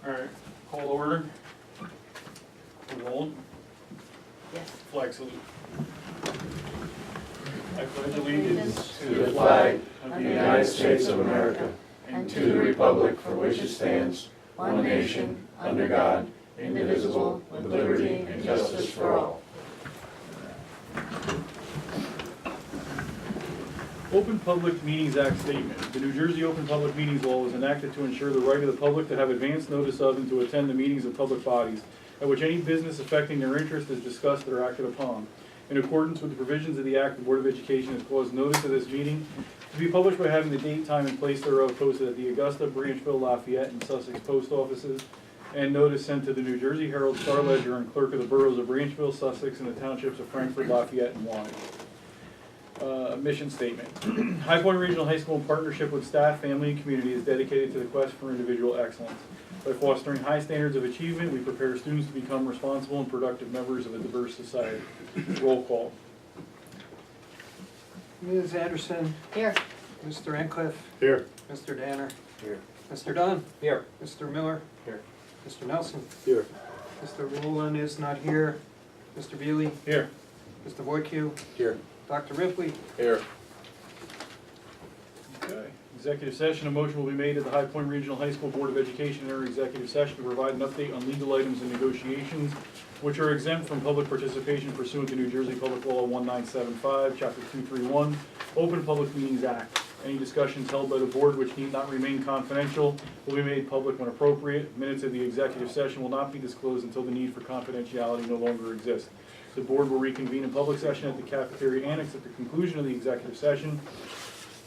Alright, call to order. Roll. Yes. Flag salute. I pledge allegiance To the flag of the United States of America and to the republic for which it stands, one nation, under God, indivisible, with liberty and justice for all. Open Public Meetings Act statement. The New Jersey Open Public Meetings Law was enacted to ensure the right of the public to have advance notice of and to attend the meetings of public bodies, at which any business affecting their interest is discussed or acted upon. In accordance with the provisions of the Act, the Board of Education has caused notice of this meeting to be published by having the date, time, and place thereof posted at the Augusta, Branchville, Lafayette, and Sussex post offices, and notice sent to the New Jersey Herald, Star Ledger, and Clerk of the Boroughs of Branchville, Sussex, and the townships of Frankfort, Lafayette, and Warren. Mission statement. High Point Regional High School, in partnership with staff, family, and community, is dedicated to the quest for individual excellence. By fostering high standards of achievement, we prepare students to become responsible and productive members of a diverse society. Roll call. Ms. Anderson, Here. Mr. Ancliffe, Here. Mr. Danner, Here. Mr. Dunn, Here. Mr. Miller, Here. Mr. Nelson, Here. Mr. Rowland is not here, Mr. Veely, Here. Mr. Voiq, Here. Dr. Ripley. Here. Okay. Executive session. A motion will be made at the High Point Regional High School Board of Education enter executive session to provide an update on legal items and negotiations which are exempt from public participation pursuant to New Jersey Public Law 1975, Chapter 231, Open Public Meetings Act. Any discussions held by the board which need not remain confidential will be made public when appropriate. Minutes of the executive session will not be disclosed until the need for confidentiality no longer exists. The board will reconvene in public session at the cafeteria annex at the conclusion of the executive session.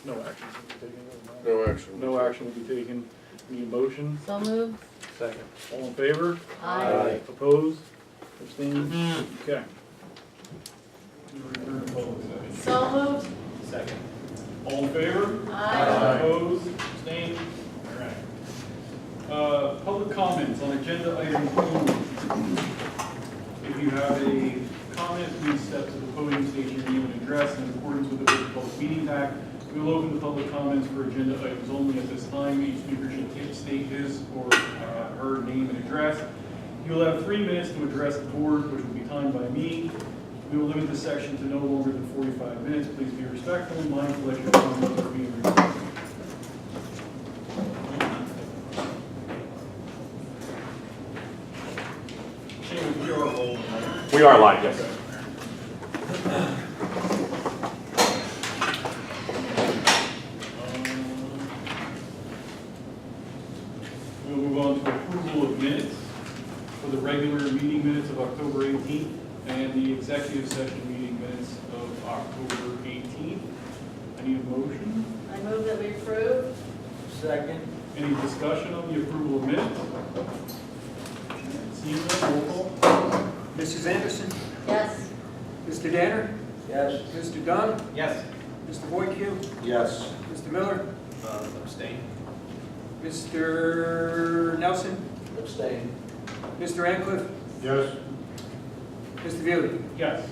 No action will be taken. No action. No action will be taken. Need a motion? So moved. Second. All in favor? Aye. Opposed? Abstained? Okay. So moved. Second. All in favor? Aye. Opposed? Abstained? All right. Public comments on agenda item 2. If you have a comment, please step to the podium, state your name and address in accordance with the Open Public Meetings Act. We will open the public comments for agenda items only at this time. Each speaker should state his or her name and address. You will have 3 minutes to address the board, which will be timed by me. We will limit this section to no longer than 45 minutes. Please be respectful and mindful that your comments are being recorded. We are live, yes. We'll move on to approval of minutes for the regular meeting minutes of October 18th and the executive session meeting minutes of October 18th. I need a motion. I move that we approve. Second. Any discussion on the approval of minutes? Seeing none, roll call. Mrs. Anderson, Yes. Mr. Danner, Yes. Mr. Dunn, Yes. Mr. Voiq, Yes. Mr. Miller, Abstain. Mr. Nelson, Abstain. Mr. Ancliffe, Yes. Mr. Veely. Yes.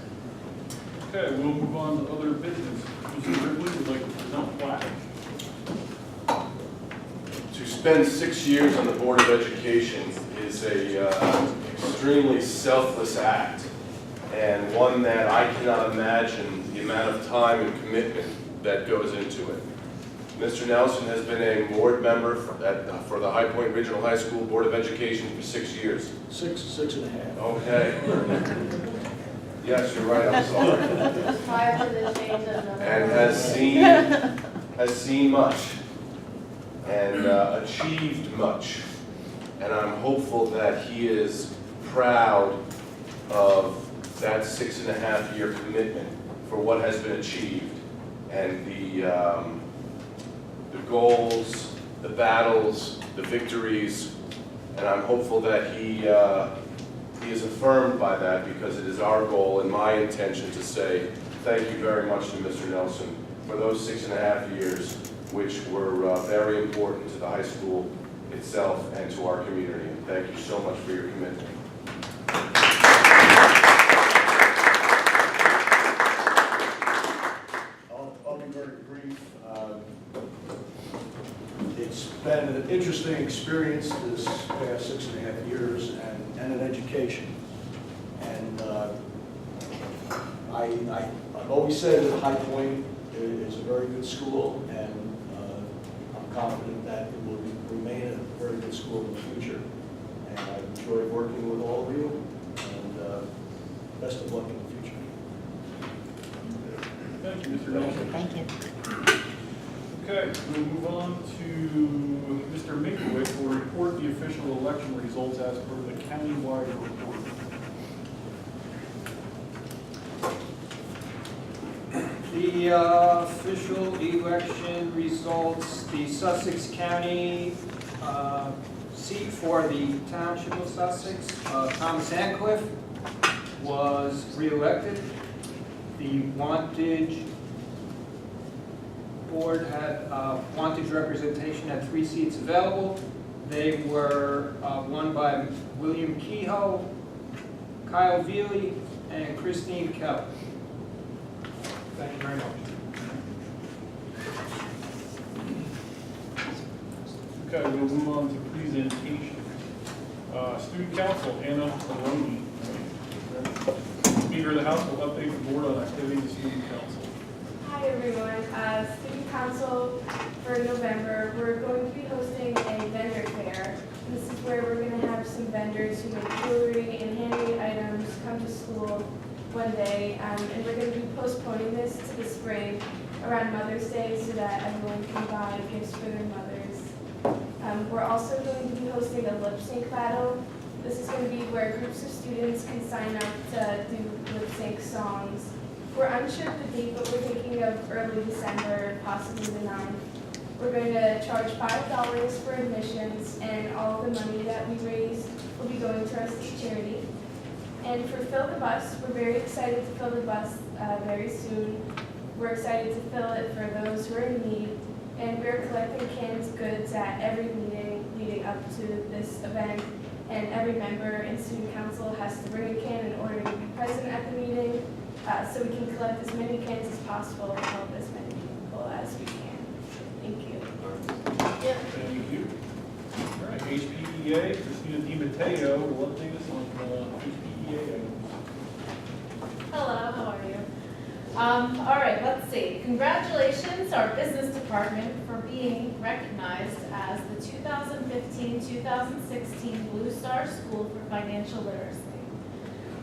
Okay, we'll move on to other business. Mr. Ripley would like to present flag. To spend 6 years on the Board of Education is a extremely selfless act, and one that I cannot imagine the amount of time and commitment that goes into it. Mr. Nelson has been a board member for the High Point Regional High School Board of Education for 6 years. Six and a half. Okay. Yes, you're right, I'm sorry. Prior to the change of the. And has seen much and achieved much. And I'm hopeful that he is proud of that 6.5-year commitment for what has been achieved and the goals, the battles, the victories, and I'm hopeful that he is affirmed by that, because it is our goal and my intention to say thank you very much to Mr. Nelson for those 6.5 years, which were very important to the high school itself and to our community. And thank you so much for your commitment. I'll be very brief. It's been an interesting experience this past 6.5 years and an education. And I've always said that High Point is a very good school, and I'm confident that it will remain a very good school in the future. And I've enjoyed working with all of you, and best of luck in the future. Thank you, Mr. Nelson. Thank you. Okay, we'll move on to Mr. Minkowick, who will report the official election results as per the countywide report. The official election results, the Sussex County seat for the Township of Sussex, Thomas Ancliffe, was re-elected. The Wantage Board had, Wantage representation had 3 seats available. They were won by William Kehoe, Kyle Veely, and Christine Kelly. Thank you very much. Okay, we'll move on to presentation. Student Council, Anna Maloney. Speaker of the House will update the board on activities of Student Council. Hi everyone, Student Council for November, we're going to be hosting a vendor fair. This is where we're going to have some vendors who make jewelry and handmade items come to school one day, and we're going to be postponing this to the spring around Mother's Day so that everyone can buy gifts for their mothers. We're also going to be hosting a lip sync battle. This is going to be where groups of students can sign up to do lip sync songs. We're unsure of the date, but we're thinking of early December, possibly the 9th. We're going to charge $5 for admissions, and all of the money that we raise will be going to our state charity. And for Fill the Bus, we're very excited to fill the bus very soon. We're excited to fill it for those who are in need, and we're collecting canned goods at every meeting leading up to this event. And every member in Student Council has to bring a can in order to be present at the meeting, so we can collect as many cans as possible and help as many people as we can. Thank you. Thank you. All right, HPEA, Christina DiMatteo will update us on HPEA items. Hello, how are you? All right, let's see. Congratulations, our business department, for being recognized as the 2015-2016 Blue Star School for Financial Literacy.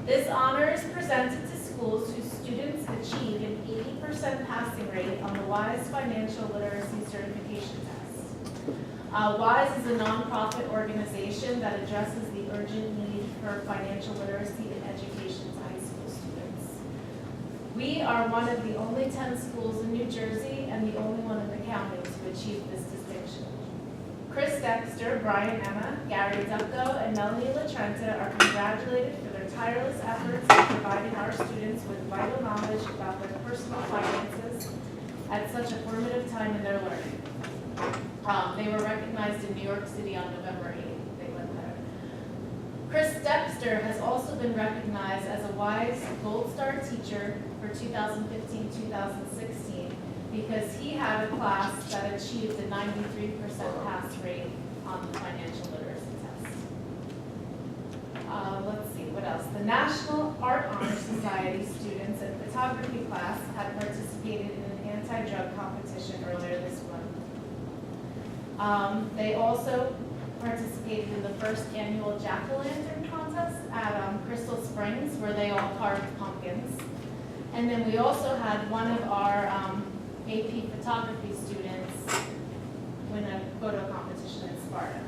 This honor is presented to schools whose students achieve an 80% passing rate on the WISE Financial Literacy Certification Test. WISE is a nonprofit organization that addresses the urgent need for financial literacy in education to high school students. We are one of the only 10 schools in New Jersey and the only one in the county to achieve this distinction. Chris Dexter, Brian Emma, Gary Ducko, and Melanie LaTrenta are congratulated for their tireless efforts in providing our students with vital knowledge about their personal finances at such a formative time in their learning. They were recognized in New York City on November 8th. They went there. Chris Dexter has also been recognized as a WISE Gold Star teacher for 2015-2016 because he had a class that achieved a 93% pass rate on the financial literacy test. Let's see, what else? The National Art Honor Society students in photography class had participated in an anti-drug competition earlier this month. They also participated in the first annual jack-o'-lantern contest at Crystal Springs, where they all carved pumpkins. And then we also had one of our AP photography students win a photo competition in Sparta.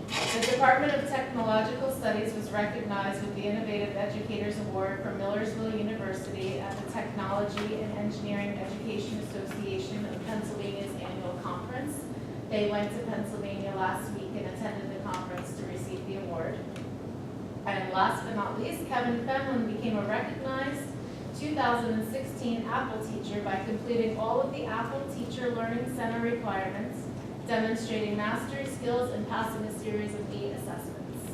The Department of Technological Studies was recognized with the Innovative Educators Award from Millersville University at the Technology and Engineering Education Association of Pennsylvania's annual conference. They went to Pennsylvania last week and attended the conference to receive the award. And last but not least, Kevin Femlin became a recognized 2016 Apple teacher by completing all of the Apple Teacher Learning Center requirements, demonstrating mastery skills and passing a series of 8 assessments.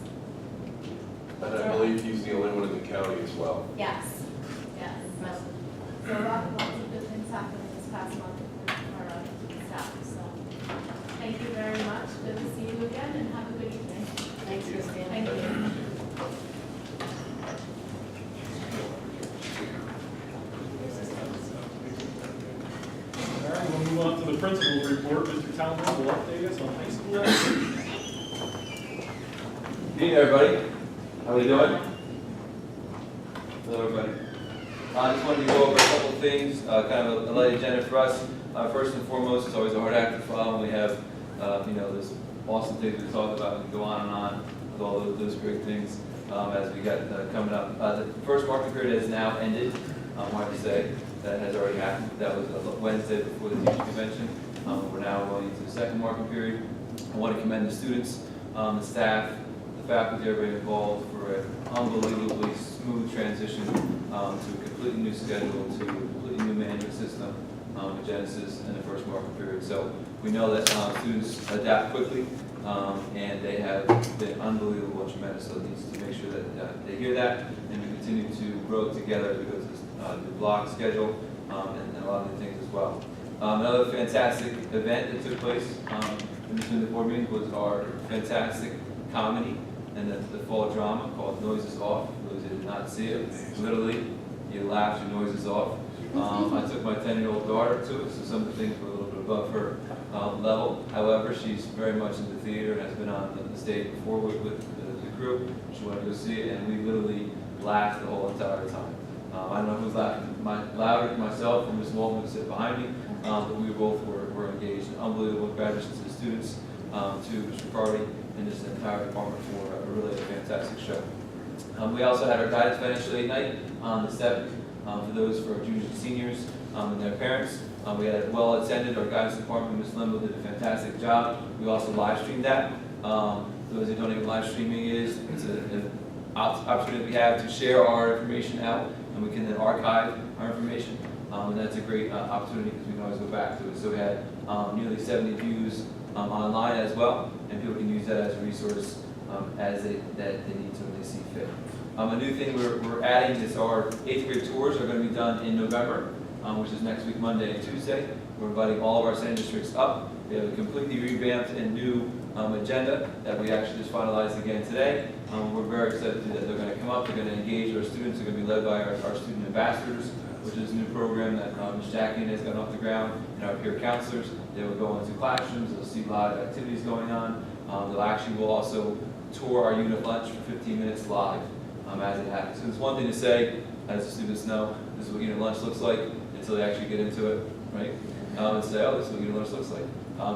And I believe he's the only one in the county as well. Yes, yes. So lots of good things happening this past month with our staff, so thank you the principal's report. Mr. Talman will update us on high school activities. Good evening, everybody. How are we doing? Hello, everybody. I just wanted to go over a couple of things, kind of a light agenda for us. First and foremost, it's always a hard act to follow. We have, those awesome things we talk about and go on with all those great things as we got coming up. The first marking period has now ended. I wanted to say that has already happened. That was Wednesday before the teacher convention. We're now going into the second marking period. I want to commend the students, the staff, the faculty, everybody involved for an unbelievably smooth transition to a completely new schedule, to a completely new management system with Genesis in the first marking period. So we know that students adapt quickly and they have been unbelievable and tremendous. So it needs to make sure that they hear that and we continue to grow together as we go to this new block schedule and a lot of the things as well. Another fantastic event that took place in between the board meetings was our fantastic comedy and the fall drama called Noises Off. For those who did not see it, literally, you laugh, your noise is off. I took my 10-year-old daughter to it, so some of the things were a little bit above her level. However, she's very much into theater and has been on the stage before with the group. She wanted to go see it, and we literally laughed the whole entire time. I don't know who's laughing louder, myself or Ms. Walton, who sit behind me, but we both were engaged. Unbelievable. Congratulations to the students, to Mr. Carty, and this entire department for a really fantastic show. We also had our guidance financial aid night on the 7th for those for our juniors and seniors and their parents. We had it well attended. Our guidance department, Ms. Limbo, did a fantastic job. We also live streamed that. Those who don't know what live streaming is, it's an opportunity we have to share our information out, and we can then archive our information. And that's a great opportunity because we can always go back to it. So we had nearly 70 views online as well, and people can use that as a resource as they need to when they see fit. A new thing we're adding is our 8th grade tours are going to be done in November, which is next week, Monday and Tuesday. We're inviting all of our Senate districts up. We have a completely revamped and new agenda that we actually just finalized again today. We're very excited that they're going to come up, they're going to engage our students, they're going to be led by our student ambassadors, which is a new program that Ms. Jackie has gotten off the ground, and our peer counselors. They will go into classrooms, they'll see a lot of activities going on. Will also tour our unit lunch for 15 minutes live as it happens. So it's one thing to say, as the students know, this is what unit lunch looks like, until they actually get into it, right? And say, oh, this is what unit lunch looks like.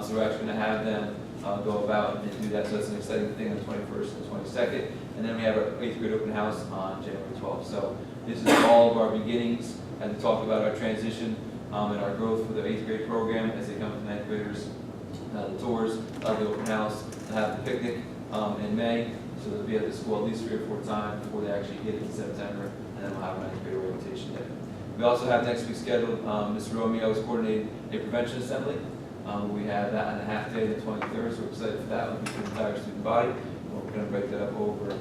So we're actually going to have them go about and do that. So that's an exciting thing on the 21st and 22nd. And then we have our 8th grade open house on January 12th. So this is all of our beginnings as we talk about our transition and our growth for the 8th grade program as they come to 9th graders. The tours, the open house, they'll have the picnic in May. So they'll be at the school at least 3 or 4 times before they actually get it in September. And then we'll have a 9th grade orientation day. We also have next week scheduled, Mr. Romeo is coordinating a prevention assembly. We have that on a half day, the 23rd, so we're excited for that. We'll be for the entire student body. We're going to break that up over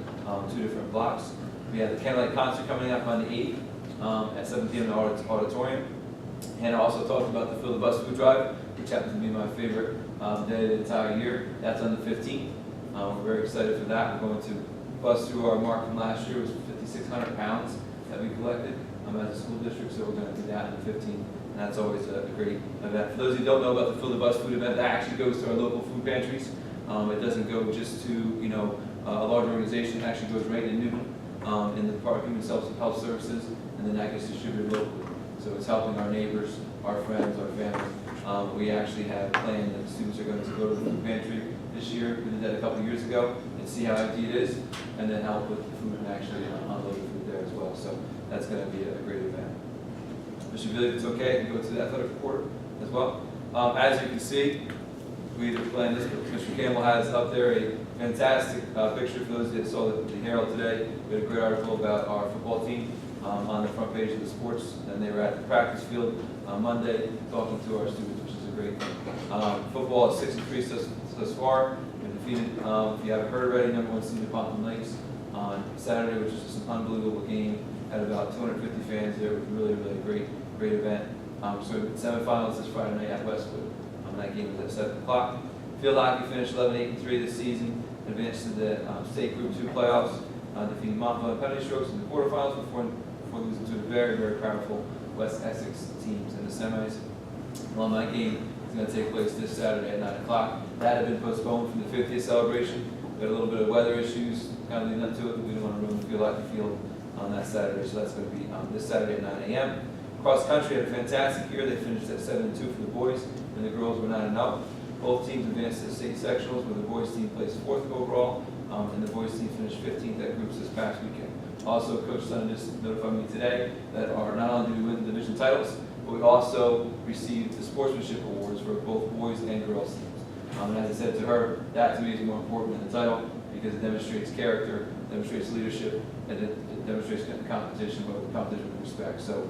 2 different blocks. We have the Candlelight Concert coming up on the 8th at 7 p.m. in the auditorium. And I also talked about the Fill the Bus food drive, which happens to be my favorite day of the entire year. That's on the 15th. We're very excited for that. We're going to bust through our mark from last year. It was 5,600 pounds that we collected as a school district, so we're going to do that on the 15th. And that's always a great event. For those who don't know about the Fill the Bus food event, that actually goes to our local food pantries. It doesn't go just to a large organization. It actually goes right in Newton in the Department of Human Health Services, and then that gets distributed locally. So it's helping our neighbors, our friends, our family. We actually have planned that the students are going to go to the food pantry this year. We did that a couple of years ago and see how empty it is, and then help with the food and actually unload the food there as well. So that's going to be a great event. Mr. Billy, if it's okay, I can go to the athletic report as well. As you can see, we either planned this, but Mr. Campbell has up there a fantastic picture for those that saw the Herald today. We had a great article about our football team on the front page of the sports, and they were at the practice field on Monday talking to our students, which is a great thing. Football is 6-3 thus far. We defeated, if you haven't heard already, #1 seed Ponton Lakes on Saturday, which is just an unbelievable game. Had about 250 fans there. It was really, really a great event. So semifinals this Friday night at Westwood. That game was at 7 o'clock. Field hockey finished 11-8-3 this season, advanced to the state Group 2 playoffs, defeating Montville and Penalty Strokes in the quarterfinals before losing to very, very powerful West Essex teams in the semis. Alumni game is going to take place this Saturday at 9 o'clock. That had been postponed from the 50th celebration. We had a little bit of weather issues kind of leading up to it. We didn't want to ruin the field out the field on that Saturday, so that's going to be this Saturday at 9 a.m. Cross country had a fantastic year. They finished at 7-2 for the boys, and the girls were 9-0. Both teams advanced to the state sectionals, where the boys team placed 4th overall, and the boys team finished 15th at groups this past weekend. Also, Coach Sun just notified me today that not only did we win the division titles, but we also received the sportsmanship awards for both boys and girls teams. And as I said to her, that to me is more important than the title, because it demonstrates character, demonstrates leadership, and it demonstrates competition, but competition with respect. So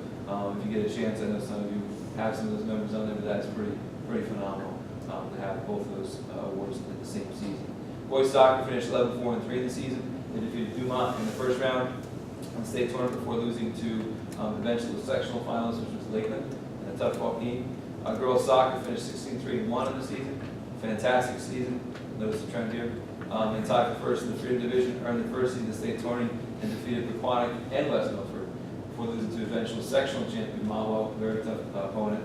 if you get a chance, I know some of you have some of those members on there, but that's pretty phenomenal to have both of those awards in the same season. Boys soccer finished 11-4-3 in the season. They defeated Dumont in the first round in the state tournament before losing to eventually the sectional finals, which was Lakeland, in a tough fought game. Girls soccer finished 16-3-1 in the season. Fantastic season. Notice the trend here. And tied for first in the Freedom Division, earned the first seed in the state tourney, and defeated Pequannock and West Milford before losing to eventual sectional champion Mahwah, very tough opponent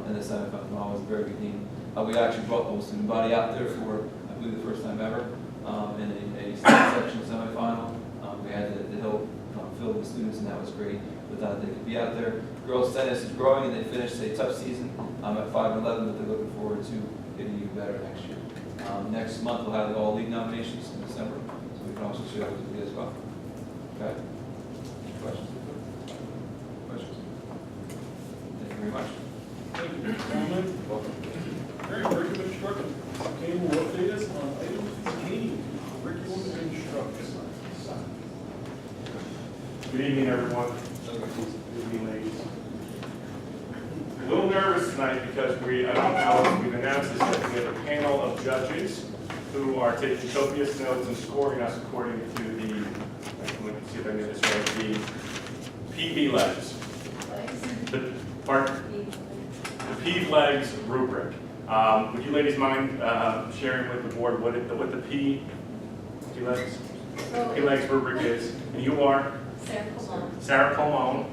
in the semifinal. Mahwah was a very good team. We actually brought the whole student body out there for, I believe, the first time ever in a sectional semifinal. We had the hill filled with students, and that was great. We thought they could be out there. Girls tennis is growing, and they finished a tough season at 5-11, but they're looking forward to getting even better next year. Next month we'll have the all league nominations in December, so we can also share those with you as well. Okay? Questions? Questions? Thank you very much. Thank you, Mr. Chairman. Welcome. All right, curriculum instruction. Okay, will update us on items pertaining to curriculum instruction. Good evening, everyone. Good evening, ladies. A little nervous tonight because I don't know if we've announced this, that we have a panel of judges who are taking copious notes and scoring us according to the, let me see if I get this right, the PV legs. The PV legs rubric. Would you ladies mind sharing with the board what the PV legs rubric is? And you are? Sarah Colon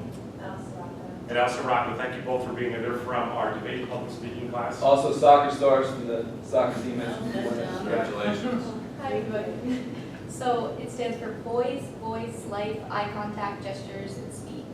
and Elsa Rocco. Thank you both for being here. They're from our debate public speaking class. Also, soccer stars from the soccer team. Congratulations. Hi, everybody. So it stands for boys, voice, life, eye contact, gestures, and speed.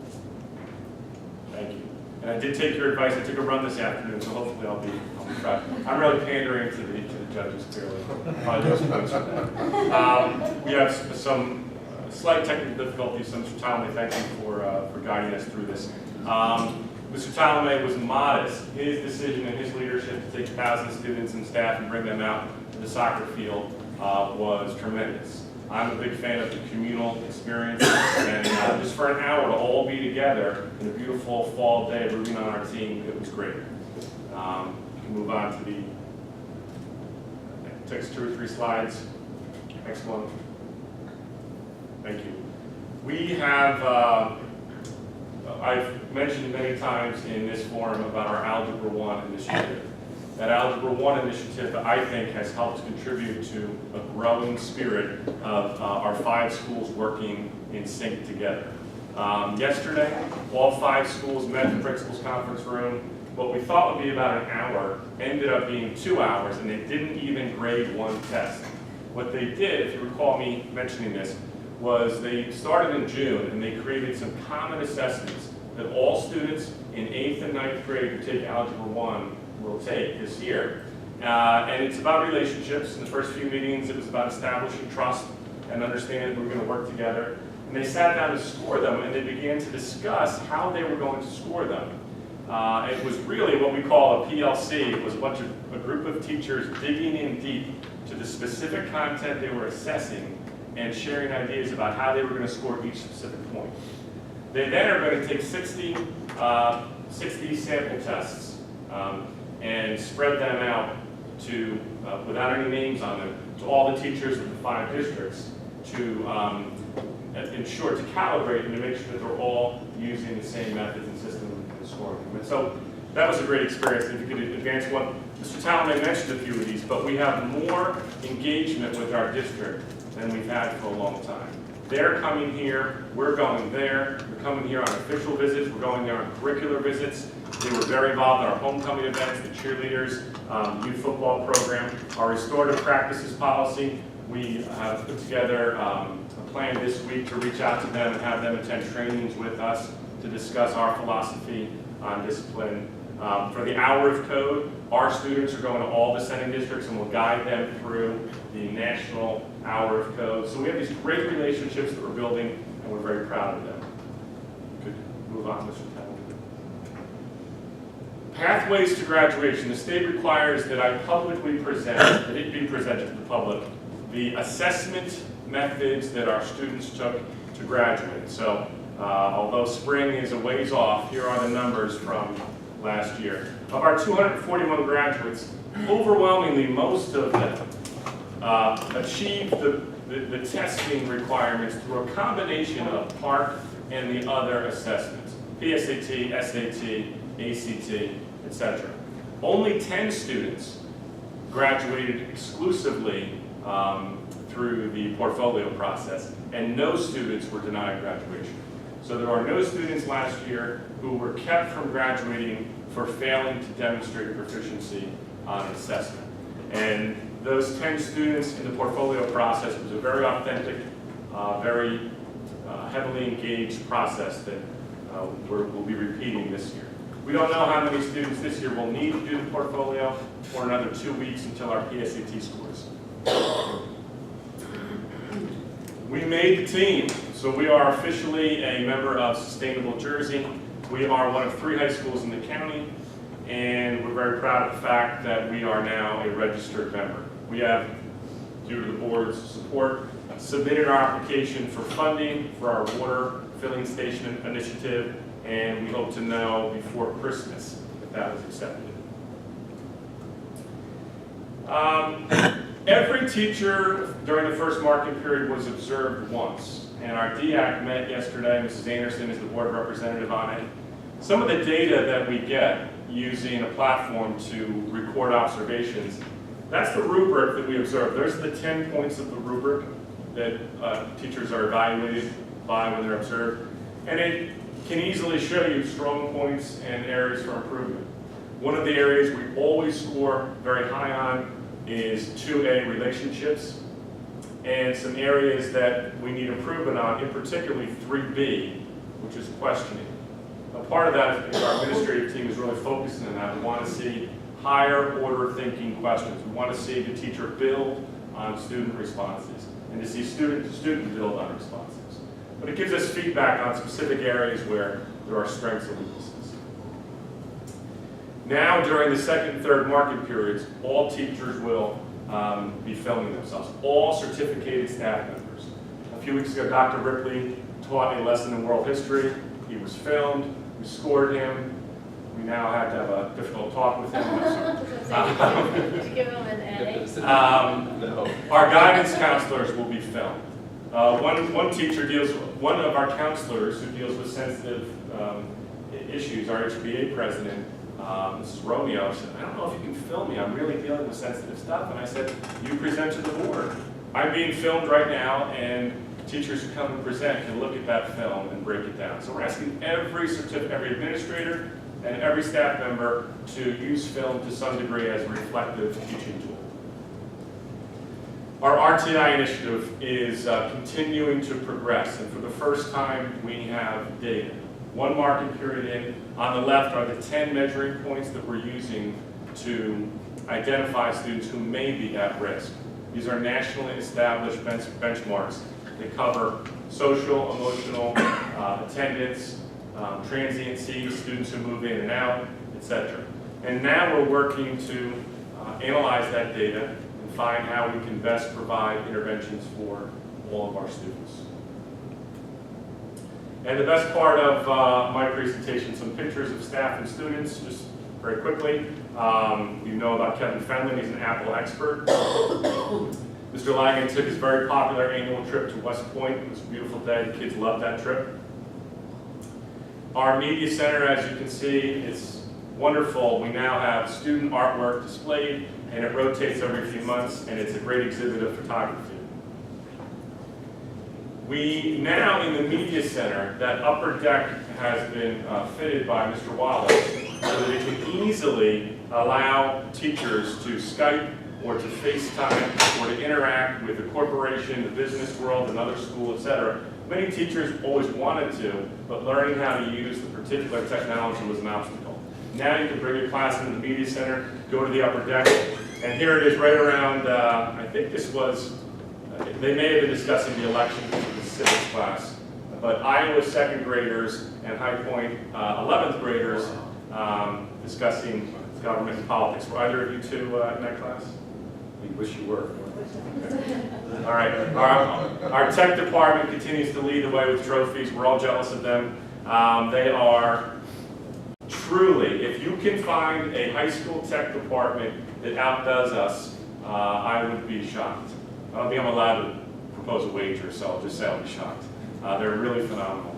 Thank you. And I did take your advice. I took a run this afternoon, so hopefully I'll be trying. I'm really pandering to the judges, clearly. Probably just points for that. We have some slight technical difficulties, so Mr. Talame, thank you for guiding us through this. Mr. Talame was modest. His decision and his leadership to take 1,000 students and staff and bring them out to the soccer field was tremendous. I'm a big fan of the communal experience, and just for an hour to all be together in a beautiful fall day rooting on our team, it was great. You can move on to it takes 2 or 3 slides. Next one. Thank you. We have, I've mentioned many times in this forum about our Algebra 1 initiative. That Algebra 1 initiative, I think, has helped contribute to a growing spirit of our 5 schools working in sync together. Yesterday, all 5 schools met in the principal's conference room. What we thought would be about an hour ended up being 2 hours, and they didn't even grade 1 test. What they did, if you recall me mentioning this, was they started in June, and they created some common assessments that all students in 8th and 9th grade who take Algebra 1 will take this year. And it's about relationships. In the first few meetings, it was about establishing trust and understanding we're going to work together. And they sat down to score them, and they began to discuss how they were going to score them. It was really what we call a PLC. It was a group of teachers digging in deep to the specific content they were assessing and sharing ideas about how they were going to score each specific point. They then are going to take 60 sample tests and spread them out to, without any names on them, to all the teachers of the 5 districts to ensure, to calibrate and to make sure that they're all using the same methods and system in scoring. And so that was a great experience. If you could advance one, Mr. Talame mentioned a few of these, but we have more engagement with our district than we've had for a long time. They're coming here, we're going there. They're coming here on official visits, we're going there on curricular visits. They were very involved in our homecoming events, the cheerleaders, youth football program, our restorative practices policy. We have put together a plan this week to reach out to them and have them attend trainings with us to discuss our philosophy on discipline. For the hour of code, our students are going to all the sending districts and we'll guide them through the national hour of code. So we have these great relationships that we're building and we're very proud of them. You could move on, Mr. Townsend. Pathways to graduation. The state requires that I publicly present, that it be presented to the public, the assessment methods that our students took to graduate. So although spring is a ways off, here are the numbers from last year. Of our 241 graduates, overwhelmingly most of them achieved the testing requirements through a combination of PARCC and the other assessments, PSAT, SAT, ACT, etc. Only 10 students graduated exclusively through the portfolio process, and no students were denied graduation. So there are no students last year who were kept from graduating for failing to demonstrate proficiency on assessment. And those 10 students in the portfolio process was a very authentic, very heavily engaged process that we'll be repeating this year. We don't know how many students this year will need to do the portfolio for another 2 weeks until our PSAT scores. We made the team, so we are officially a member of Sustainable Jersey. We are one of 3 high schools in the county, and we're very proud of the fact that we are now a registered member. We have, due to the board's support, submitted our application for funding for our water filling station initiative, and we hope to know before Christmas if that was accepted. Every teacher during the first marking period was observed once, and our DAC met yesterday. Mrs. Anderson is the board representative on it. Some of the data that we get using a platform to record observations, that's the rubric that we observe. There's the 10 points of the rubric that teachers are evaluated by when they're observed, and it can easily show you strong points and areas for improvement. One of the areas we always score very high on is 2A relationships, and some areas that we need improvement on, in particularly 3B, which is questioning. A part of that is our administrative team is really focusing on that. We want to see higher order thinking questions. We want to see the teacher build on student responses and to see student build on responses. But it gives us feedback on specific areas where there are strengths and weaknesses. Now, during the second and third marking periods, all teachers will be filming themselves, all certificated staff members. A few weeks ago, Dr. Ripley taught a lesson in world history. He was filmed, we scored him. We now have to have a difficult talk with him. Did you give him an A? Our guidance counselors will be filmed. One of our counselors who deals with sensitive issues, our HPA president, Mrs. Romeo, said, I don't know if you can film me, I'm really dealing with sensitive stuff. And I said, you present to the board. I'm being filmed right now, and teachers who come and present can look at that film and break it down. So we're asking every administrator and every staff member to use film to some degree as a reflective teaching tool. Our RTI initiative is continuing to progress, and for the first time we have data. One marking period in, on the left are the 10 measuring points that we're using to identify students who may be at risk. These are nationally established benchmarks that cover social, emotional, attendance, transiency, students who move in and out, etc. And now we're working to analyze that data and find how we can best provide interventions for all of our students. And the best part of my presentation, some pictures of staff and students, just very quickly. You know about Kevin Fenlon, he's an Apple expert. Mr. Langan took his very popular annual trip to West Point. It was a beautiful day, the kids loved that trip. Our media center, as you can see, is wonderful. We now have student artwork displayed, and it rotates every few months, and it's a great exhibit of photography. We now, in the media center, that upper deck has been fitted by Mr. Wallace so that it can easily allow teachers to Skype or to FaceTime or to interact with the corporation, the business world, another school, etc. Many teachers always wanted to, but learning how to use the particular technology was an obstacle. Now you can bring your class into the media center, go to the upper deck, and here it is right around, I think this was, they may have been discussing the election for the civics class, but Iowa second graders and High Point 11th graders discussing government and politics. Were either of you two in that class? We wish you were. All right, our tech department continues to lead the way with trophies. We're all jealous of them. They are truly, if you can find a high school tech department that outdoes us, I would be shocked. I don't think I'm allowed to propose a wager, so I'll just say I'll be shocked. They're really phenomenal.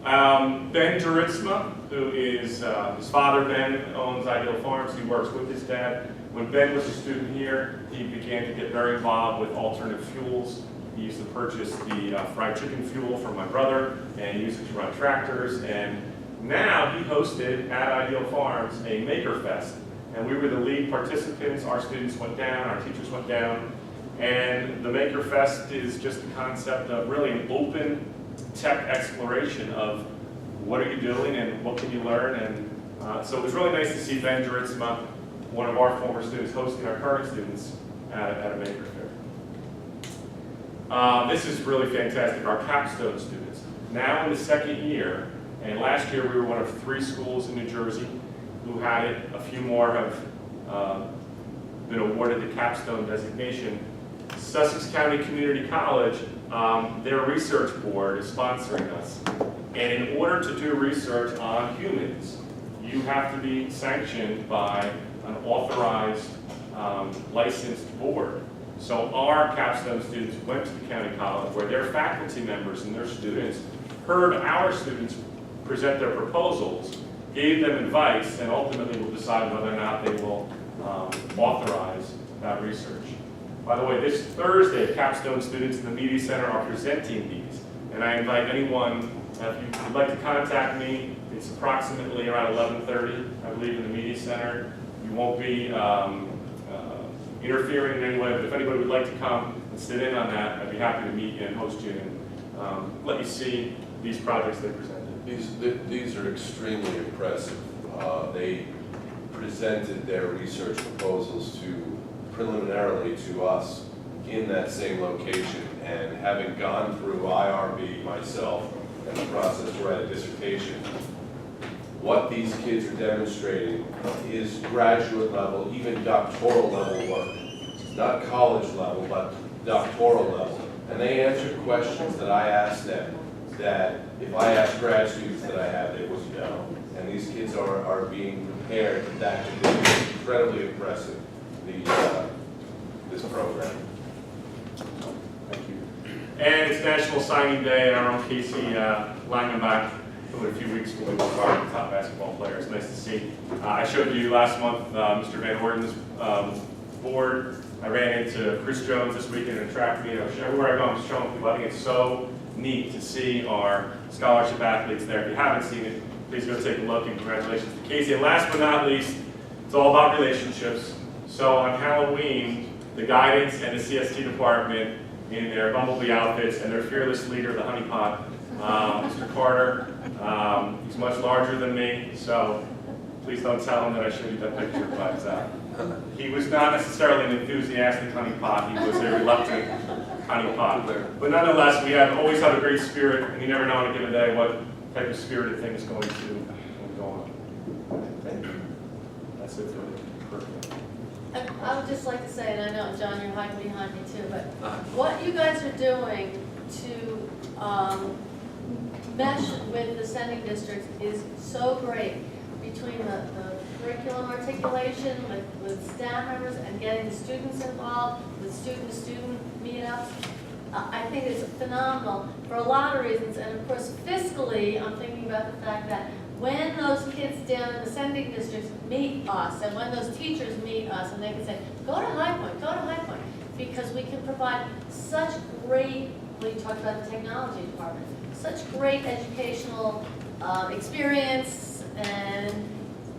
Ben Juritzma, who is, his father Ben owns Ideal Farms, he works with his dad. When Ben was a student here, he began to get very involved with alternative fuels. He used to purchase the fried chicken fuel from my brother, and he used it to run tractors. And now he hosted at Ideal Farms a Maker Fest. And we were the lead participants. Our students went down, our teachers went down. And the Maker Fest is just the concept of really an open tech exploration of what are you doing and what can you learn. And so it was really nice to see Ben Juritzma, one of our former students, hosting our current students at a Maker Fair. This is really fantastic. Our capstone students, now in the second year, and last year we were one of 3 schools in New Jersey who had it. A few more have been awarded the capstone designation. Sussex County Community College, their research board is sponsoring us. And in order to do research on humans, you have to be sanctioned by an authorized, licensed board. So our capstone students went to the county college where their faculty members and their students heard our students present their proposals, gave them advice, and ultimately will decide whether or not they will authorize that research. By the way, this Thursday, capstone students in the Media Center are presenting these, and I invite anyone, if you would like to contact me, it's approximately around 11:30, I believe, in the Media Center. You won't be interfering in any way, but if anybody would like to come and sit in on that, I'd be happy to meet you and host you and let you see these projects they presented. These are extremely impressive. They presented their research proposals preliminarily to us in that same location, and having gone through IRB myself and the process to write a dissertation, what these kids are demonstrating is graduate level, even doctoral level work. It's not college level, but doctoral level. And they answered questions that I asked them that if I asked grad students that I have, they wouldn't know. And these kids are being prepared for that. It's incredibly impressive, this program. Thank you. And it's National Signing Day, and our own Casey Langenbach, who in a few weeks will be one of our top basketball players. Nice to see. I showed you last month Mr. Van Orden's board. I ran into Chris Jones this weekend in a track meet. Everywhere I go, I'm just showing people. I think it's so neat to see our scholarship athletes there. If you haven't seen it, please go take a look, and congratulations to Casey. And last but not least, it's all about relationships. So on Halloween, the guidance and the CST department in their bumblebee outfits and their fearless leader, the honeypot, Mr. Carter. He's much larger than me, so please don't tell him that I showed you that picture, but he was not necessarily an enthusiastic honeypot. He was a reluctant honeypot. But nonetheless, we have always have a great spirit, and you never know on a given day what type of spirited thing is going to go on. Thank you. That's it for me. Perfect. I would just like to say, and I know, John, you're hiding behind me too, but what you guys are doing to mesh with the sending districts is so great, between the curriculum articulation with staff members and getting the students involved with student-to-student meetups. I think it's phenomenal for a lot of reasons, and of course fiscally, I'm thinking about the fact that when those kids down in the sending districts meet us, and when those teachers meet us, and they can say, go to High Point, because we can provide such great we talked about the technology department. Such great educational experience, and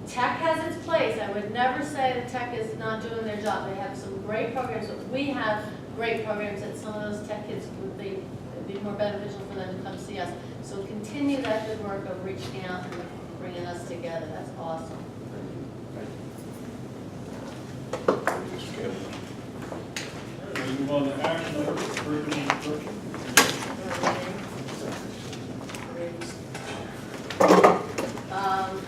tech has its place. I would never say that tech is not doing their job. They have some great programs, but we have great programs that some of those tech kids would be, it'd be more beneficial for them to come see us. So continue that good work of reaching out and bringing us together. That's awesome. We'll move on to action items, curriculum instruction.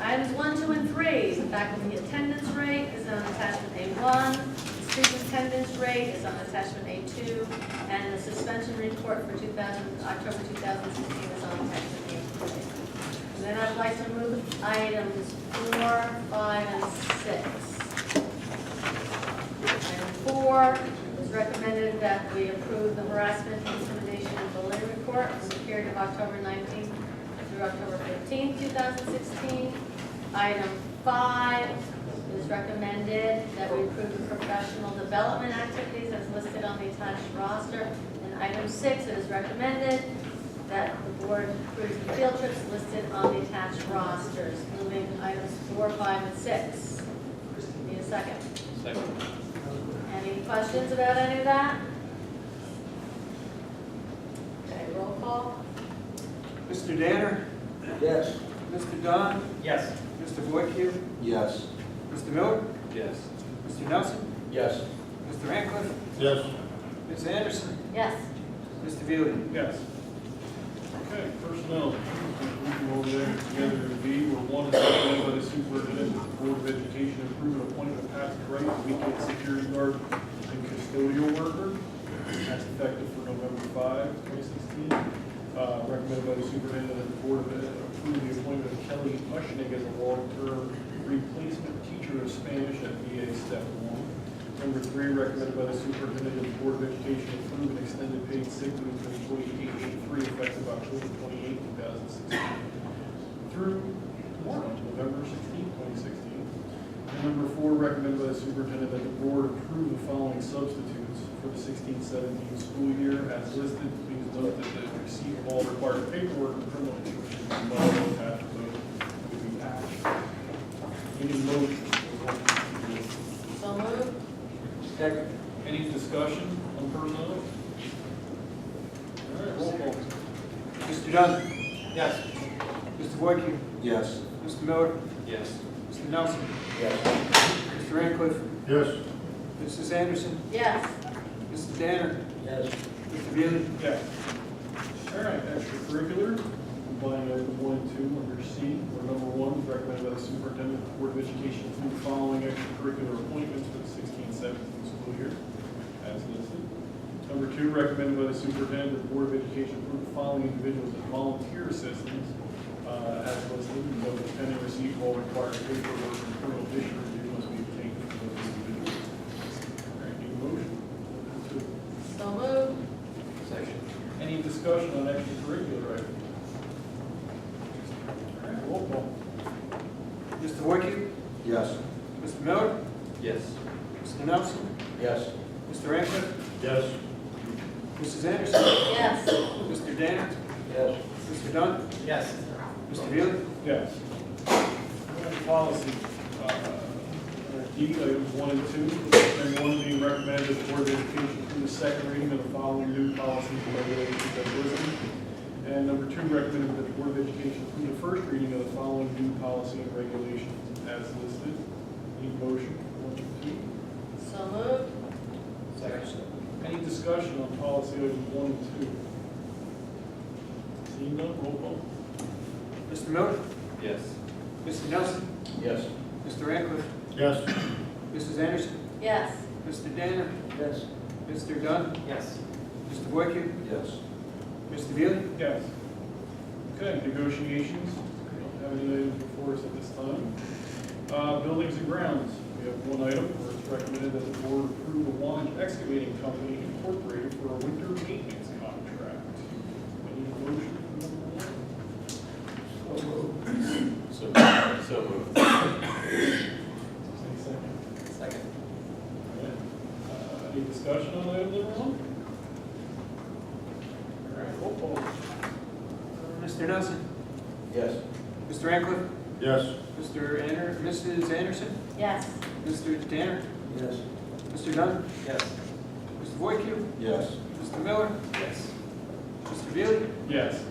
Items 1, 2, and 3, the faculty attendance rate is on attachment A1, the student attendance rate is on attachment A2, and the suspension report for October 2016 is on attachment A3. And then I'd like to move items 4, 5, and 6. Item 4 is recommended that we approve the harassment, intimidation, and bullying report for the period of October 19th through October 15th, 2016. Item 5 is recommended that we approve the professional development activities as listed on the attached roster. And item 6, it is recommended that the board approves the field trips listed on the attached rosters. Moving items 4, 5, and 6. Need a second? Second. Any questions about any of that? Okay, roll call. Mr. Danner? Yes. Mr. Dunn? Yes. Mr. Boyku? Yes. Mr. Miller? Yes. Mr. Nelson? Yes. Mr. Ratcliffe? Yes. Ms. Anderson? Yes. Mr. Veely? Yes. Okay, personnel, we can go over there together in B, where 1 is recommended by the superintendent, the Board of Education approve an appointment of Patrick Wright, weekend security guard and custodial worker. That's effective for November 5, 2016. Recommended by the superintendent that the Board of Ed approve the appointment of Kelly Mushnick as a long-term replacement teacher of Spanish at BA Step 1. Number 3, recommended by the superintendent of the Board of Education approve an extended paid sick leave for employee 883 effective October 28, 2016 through tomorrow, November 16, 2016. And number 4, recommended by the superintendent that the board approve the following substitutes for the 16-17 school year as listed. Please note that the receipt of all required paperwork and criminal instructions must be attached to the action. Any motion? So moved. Second. Any discussion on personnel? All right, roll call. Mr. Dunn? Yes. Mr. Boyku? Yes. Mr. Miller? Yes. Mr. Nelson? Yes. Mr. Ratcliffe? Yes. Mrs. Anderson? Yes. Mr. Danner? Yes. Mr. Veely? Yes. All right, extracurricular, combining item 1 and 2 under C, where number 1 is recommended by the superintendent of the Board of Education through the following extracurricular appointments for the 16-17 school year, as listed. Number 2, recommended by the superintendent of the Board of Education approve the following individuals as volunteer assistants, as listed. Note that pending receipt of all required paperwork and criminal history review must be obtained from those individuals. All right, need a motion? So moved. Second. Any discussion on extracurricular items? All right, roll call. Mr. Boyku? Yes. Mr. Miller? Yes. Mr. Nelson? Yes. Mr. Ratcliffe? Yes. Mrs. Anderson? Yes. Mr. Danner? Yes. Mr. Dunn? Yes. Mr. Veely? Yes. Policy, D, items 1 and 2, and 1 being recommended as the Board of Education through the second reading of the following new policies and regulations as listed. And number 2, recommended that the Board of Education through the first reading of the following new policy and regulations as listed. Need motion for 1 and 2. So moved. Second. Any discussion on policy items 1 and 2? Seeing none, roll call. Mr. Miller? Yes. Mr. Nelson? Yes. Mr. Ratcliffe? Yes. Mrs. Anderson? Yes. Mr. Danner? Yes. Mr. Dunn? Yes. Mr. Boyku? Yes. Mr. Veely? Yes. Okay, negotiations. We don't have any items before us at this time. Buildings and grounds. We have 1 item where it's recommended that the board approve the Wantage Excavating Company Incorporated for a winter maintenance contract. I need a motion for number 1. So moved. Any second? Second. All right. Any discussion on item number 1? All Mr. Nelson? Yes. Mr. Ancliffe? Yes. Mrs. Anderson? Yes. Mr. Danner? Yes. Mr. Dunn? Yes. Mr. Voiq? Yes. Mr. Miller? Yes. Mr. Veely? Yes.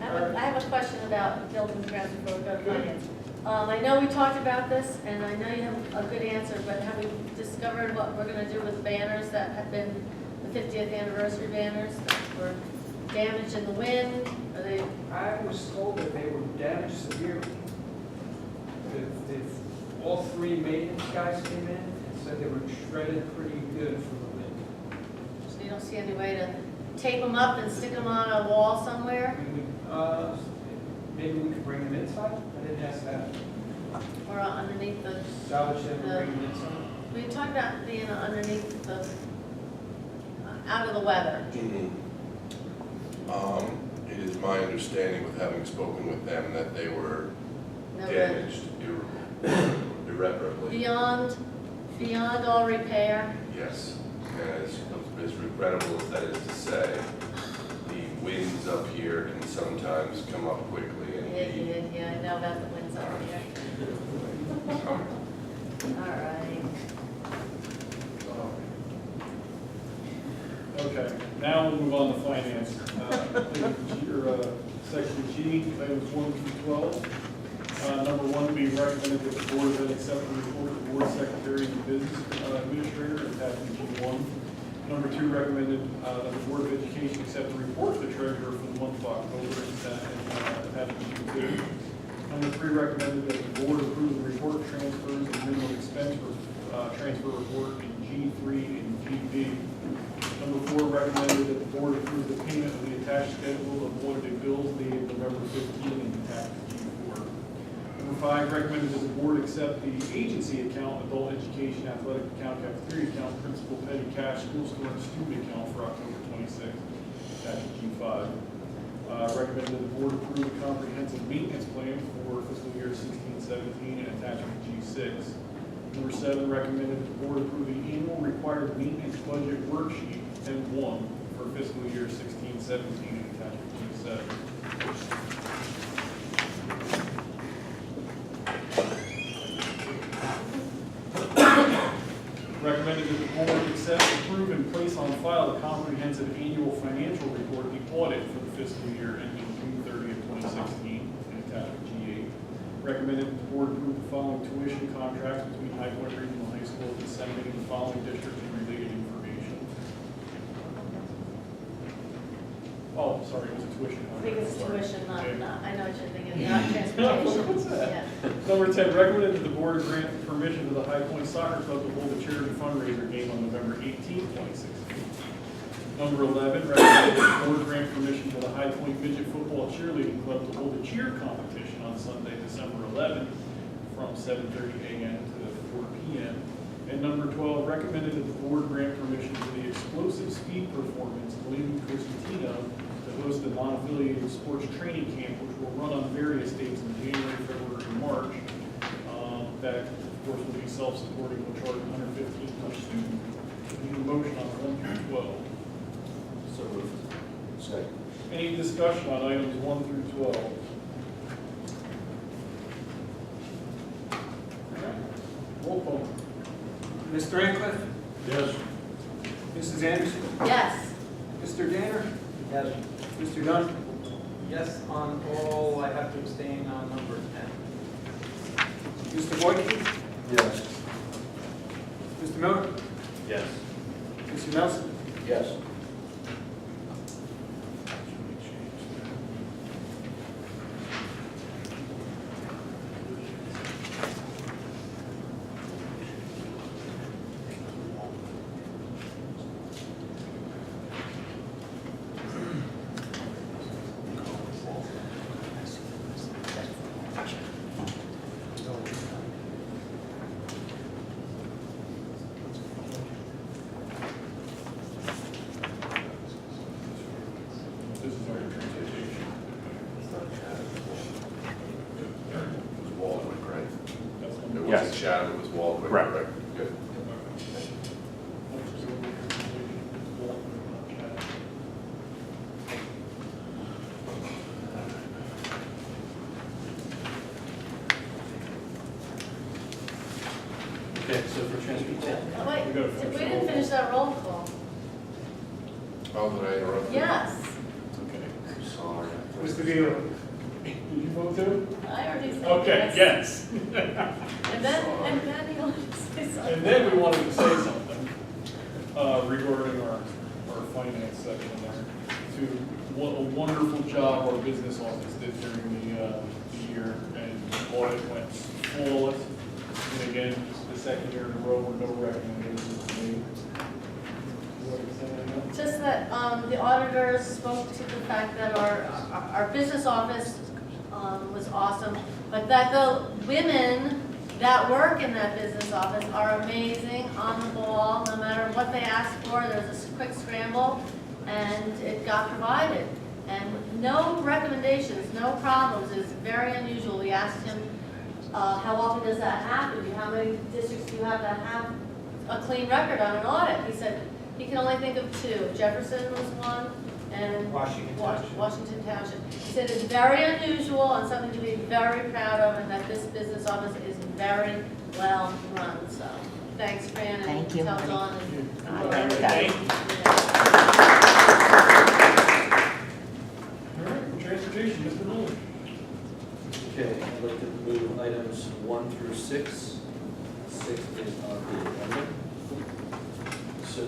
I have a question about buildings and grounds before we go to finance. I know we talked about this, and I know you have a good answer, but have we discovered what we're gonna do with banners that have been the 50th anniversary banners that were damaged in the wind? Are they, I was told that they were damaged severely. All three maintenance guys came in and said they were shredded pretty good from the wind. so you don't see any way to tape them up and stick them on a wall somewhere? Maybe we could bring them inside? I didn't ask that. Or underneath the, Salvage them and bring them inside? we talked about being underneath the, out of the weather. It is my understanding, with having spoken with them, that they were No good. damaged irreparably. Beyond all repair. Yes, and as regrettable as that is to say, the winds up here can sometimes come up quickly and Yeah, I know about the winds up here. All right. Okay, now we'll move on to finance. Section G, items 1 through 12. Number 1, be recommended that the board then accept the report of the board secretary and business administrator, attachment G1. Number 2, recommended that the Board of Education accept the report of the treasurer for the month of October, attachment G2. Number 3, recommended that the board approve the report of transfers and minimum expense transfer report in G3 and GB. Number 4, recommended that the board approve the payment of the attached schedule of audited bills dated November 15 and attached G4. Number 5, recommended that the board accept the agency account, adult education, athletic account, cafeteria account, principal petty cash, school store, and student account for October 26th, attached G5. Recommended that the board approve a comprehensive maintenance plan for fiscal year 16-17 and attachment G6. Number 7, recommended that the board approve the annual required maintenance budget worksheet M1 for fiscal year 16-17 and attachment G7. Recommended that the board accept, approve, and place on file a comprehensive annual financial report, the audit for the fiscal year ending June 30th, 2016, and attachment G8. Recommended that the board approve the following tuition contracts between High Point Regional High School disseminating the following district and related information. Oh, sorry, it was a tuition I contract. think it's Sorry. tuition, Okay. not, I know what you're thinking, not transportation. What's that? Yeah. Number 10, recommended that the board grant permission to the High Point Soccer Club to hold a charity fundraiser game on November 18th, 2016. Number 11, recommended that the board grant permission to the High Point Midget Football Cheerleading Club to hold a cheer competition on Sunday, December 11th, from 7:30 a.m. to 4 p.m. And number 12, recommended that the board grant permission to the Explosive Speed Performance Lady Costantino to host a non-affiliated sports training camp, which will run on various dates in January, February, and March. That, of course, will be self-supporting, will charge $115 per student. Need a motion on 1 through 12. So moved. Second. Any discussion on items 1 through 12? Roll call. Mr. Ancliffe? Yes. Mrs. Anderson? Yes. Mr. Danner? Yes. Mr. Dunn? Yes on all, I have to abstain on number 10. Mr. Voiq? Yes. Mr. Miller? Yes. Mr. Nelson? Yes. This is our transportation. It was Waldwick, right? That's It one. wasn't Chatham, it was Waldwick, Correct. correct? Good. Okay, so for transportation, Oh, wait, We gotta we finish the didn't roll finish that roll call. Oh, did I interrupt you? Yes, It's okay. Sorry. Mr. Gaylor, did you vote too? I already said Okay, yes. yes. And then he wanted to say something. And then we wanted to say something regarding our finance section there, to what a wonderful job our business office did during the year, and audit went flawless. And again, the second year in a row where no recommendations were made. You want to say anything else? Just that the auditors spoke to the fact that our business office was awesome, but that the women that work in that business office are amazing, on the ball, no matter what they ask for, there's a quick scramble, and it got provided. And no recommendations, no problems, is very unusual. We asked him, how often does that happen? How many districts do you have that have a clean record on an audit? He said he can only think of 2. Jefferson was one, and Washington Township. Washington Township. He said it's very unusual and something to be very proud of, and that this business office is very well run. So thanks, Fran, and Thank you, tell honey. Dawn and Thank you. All right, transportation, Mr. Miller. okay, I'd like to move items 1 through 6. 6 is on the agenda. So,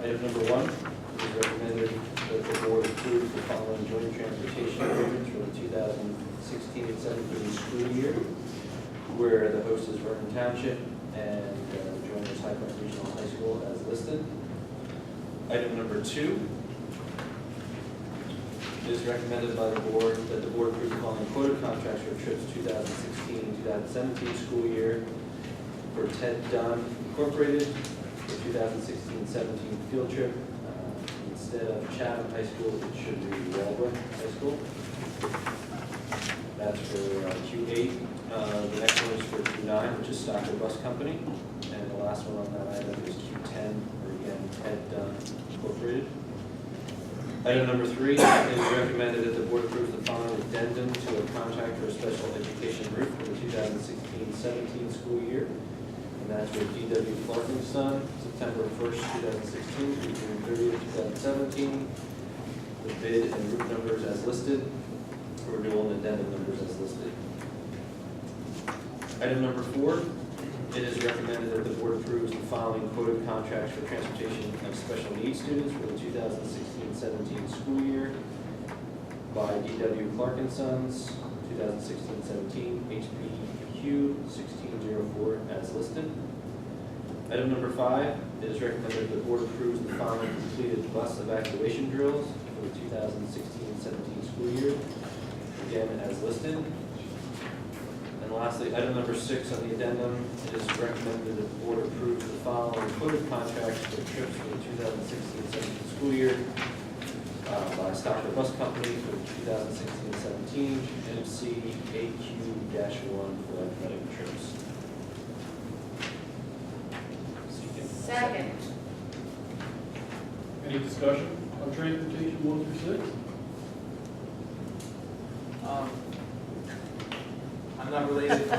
item number 1 is recommended that the board approve the following joint transportation agreements for the 2016 and 17 school year, where the host is Vernon Township and the joiner is High Point Regional High School as listed. Item number 2 it is recommended by the board that the board approve the following quoted contracts for trips 2016-2017 school year for Ted Dunn Incorporated for 2016-17 field trip. Instead of Chatham High School, it should be Walbrook High School. That's for Q8. The next one is for Q9, which is Stockton Bus Company. And the last one on that item is Q10, or again, Ted Dunn Incorporated. Item number 3, it is recommended that the board approves the following addendum to a contract for a special education route for the 2016-17 school year. And that's with D.W. Clark & Son, September 1st, 2016 through June 30th, 2017. The bid and route numbers as listed, renewal and addendum numbers as listed. Item number 4, it is recommended that the board approves the following quoted contracts for transportation of special needs students for the 2016-17 school year by D.W. Clark & Sons, 2016-17, HPQ 1604 as listed. Item number 5, it is recommended that the board approves the following completed bus evacuation drills for the 2016-17 school year, again as listed. And lastly, item number 6 on the addendum, it is recommended that the board approve the following quoted contracts for trips for the 2016-17 school year by Stockton Bus Company for the 2016-17 MC AQ-1 for athletic trips. Second. Any discussion on transportation 1 through 6? I'm not related to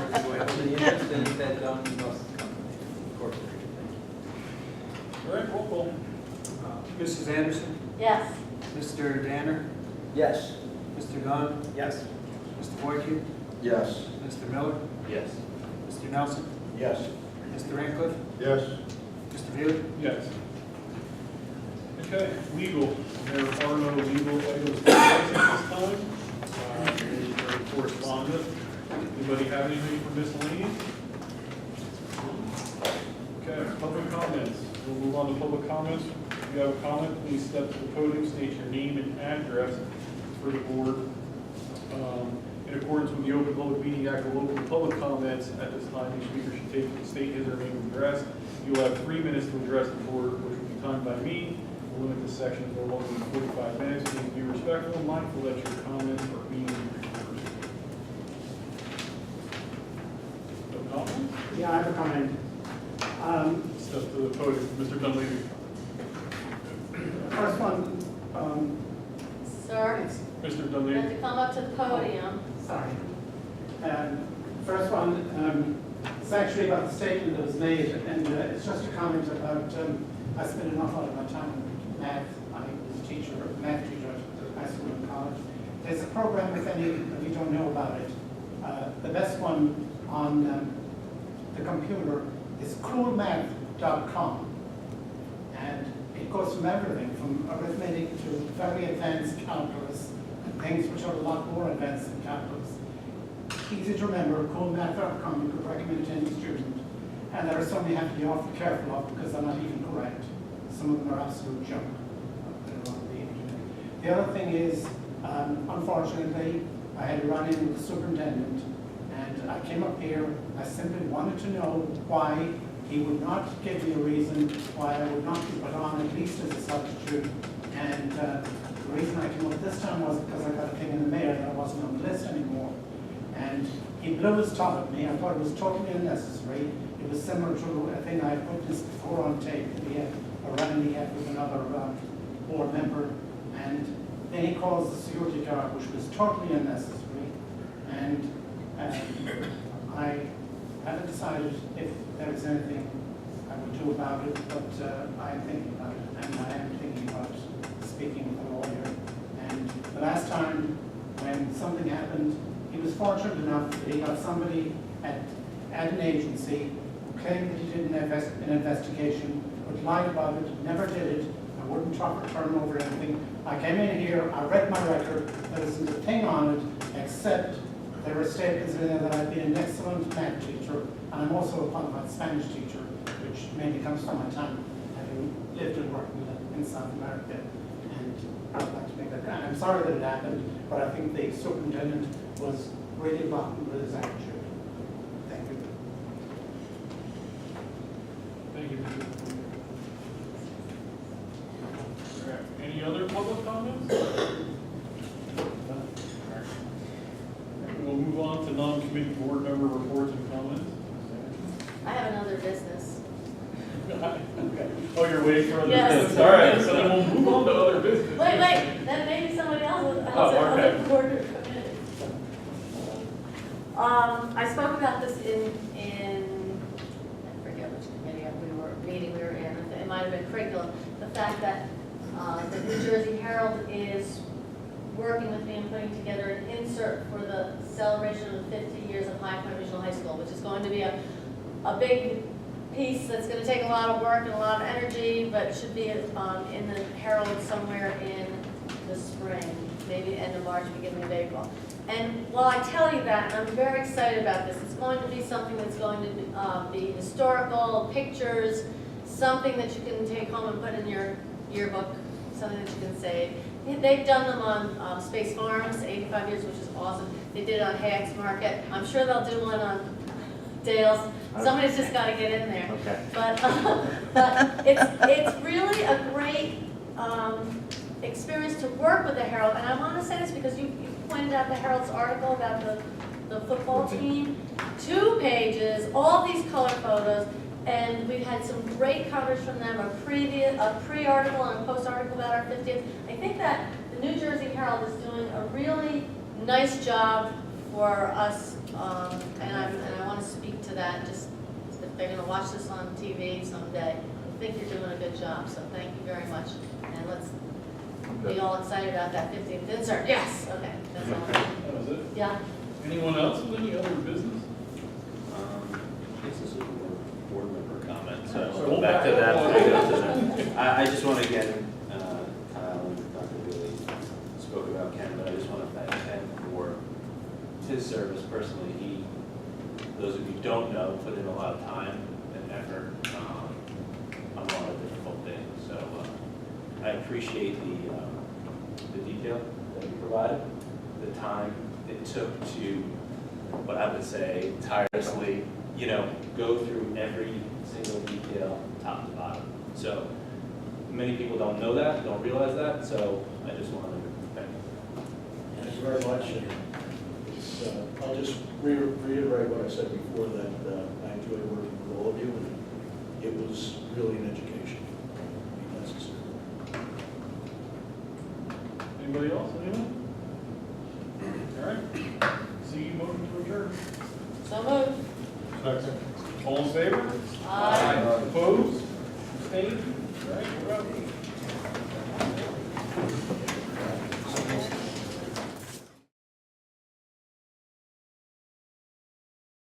any interest in Ted Dunn Bus Company Incorporated. All right, roll call. Mrs. Anderson? Yes. Mr. Danner? Yes. Mr. Dunn? Yes. Mr. Boyke? Yes. Mr. Miller? Yes. Mr. Nelson? Yes. Mr. Rancliffe? Yes. Mr. Bailey? Yes. Okay, legal. There are no legal items at this time. Any correspondence? Anybody have anything for miscellaneous? Okay, public comments. We'll move on to public comments. If you have a comment, please step to the podium, state your name and address for the board. In accordance with the Open Public Meeting Act, we'll open public comments at this time. Each speaker should state his or her name and address. You will have 3 minutes to address the board, which will be timed by me. We'll limit this section to no longer than 45 minutes. Please be respectful and mindful that your comments are being recorded. No comment? Yeah, I have a comment. Step to the podium, Mr. Dunleavy. First one, Sir, Mr. you have Dunleavy. to come up to the podium. sorry. First one, It's actually about the statement that was made, and it's just a comment about, I spend an awful lot of my time in math. I was a teacher, a math teacher at high school and college. There's a program, if any of you don't know about it, the best one on the computer is coolmath.com. And it goes from everything, from arithmetic to very advanced calculus, and things which are a lot more advanced than calculus. Easy to remember, coolmath.com, you could recommend it to any student. And there are some you have to be awful careful of because they're not even correct. Some of them are absolute junk. They're on the internet. The other thing is, unfortunately, I had run in with the superintendent, and I came up here, I simply wanted to know why he would not give me a reason why I would not be put on at least as a substitute. And the reason I came up this time was because I got a thing in the mail that I wasn't on the list anymore. And he blew his top at me. I thought it was totally unnecessary. It was similar to a thing I had witnessed before on tape. We had a run he had with another board member. And then he calls the security guard, which was totally unnecessary. And I haven't decided if there is anything I would do about it, but I am thinking about it, and I am thinking about speaking with a lawyer. And the last time when something happened, he was fortunate enough that he got somebody at an agency who claimed that he did an investigation, but lied about it, never did it, I wouldn't turn over anything. I came in here, I read my record, there isn't a thing on it except there were statements in there that I've been an excellent math teacher, and I'm also a qualified Spanish teacher, which mainly comes from my time having lived and worked in South America. And I'd like to make that clear. I'm sorry that it happened, but I think the superintendent was really rotten with his attitude. Thank you. Thank you. All right. Any other public comments? We'll move on to non-committee board member reports and comments. I have another business. Okay. Oh, you're waiting for other Yes. business. All right, so then we'll move on to other business. Wait, then maybe somebody else will okay. other board or committee. I spoke about this in I forget which committee we were in. It might have been curriculum. The fact that the New Jersey Herald is working with me and putting together an insert for the celebration of the 50 years of High Point Regional High School, which is going to be a big piece that's going to take a lot of work and a lot of energy, but should be in the Herald somewhere in the spring, maybe end of March, beginning of April. And while I tell you that, and I'm very excited about this, it's going to be something that's going to be historical, pictures, something that you can take home and put in your yearbook, something that you can save. They've done them on Space Farms, 85 years, which is awesome. They did it on Hayek's Market. I'm sure they'll do one on Dale's. Somebody's just got to get in there. Okay. But it's really a great experience to work with the Herald. And I want to say this because you pointed out the Herald's article about the football team. 2 pages, all these color photos. And we've had some great coverage from them, a pre-article and a post-article about our 50th. I think that the New Jersey Herald is doing a really nice job for us, and I want to speak to that, just if they're going to watch this on TV someday. I think you're doing a good job, so thank you very much. And let's be all excited about that 50th insert. Yes, okay, that's all. That was it? Yeah. Anyone else with any other business? This is a board member comment, so So we'll go back to that. I just want to, again, Kyle and Dr. Wheeler spoke about Ken, but I just want to thank Ken for his service personally. He, those of you who don't know, put in a lot of time and effort on a lot of difficult things. So I appreciate the detail that you provided, the time it took to, what I would say, tirelessly, go through every single detail, top to bottom. So many people don't know that, don't realize that, so I just wanted to thank you. Thank you very much. And it's, I'll just reiterate what I said before, that I enjoy working with all of you, and it was really an education. It was necessary. Anybody else? Anyone? All right. See you motion to adjourn. So moved. Second. All in favor? Aye. Opposed? Abstained? All right, we're up.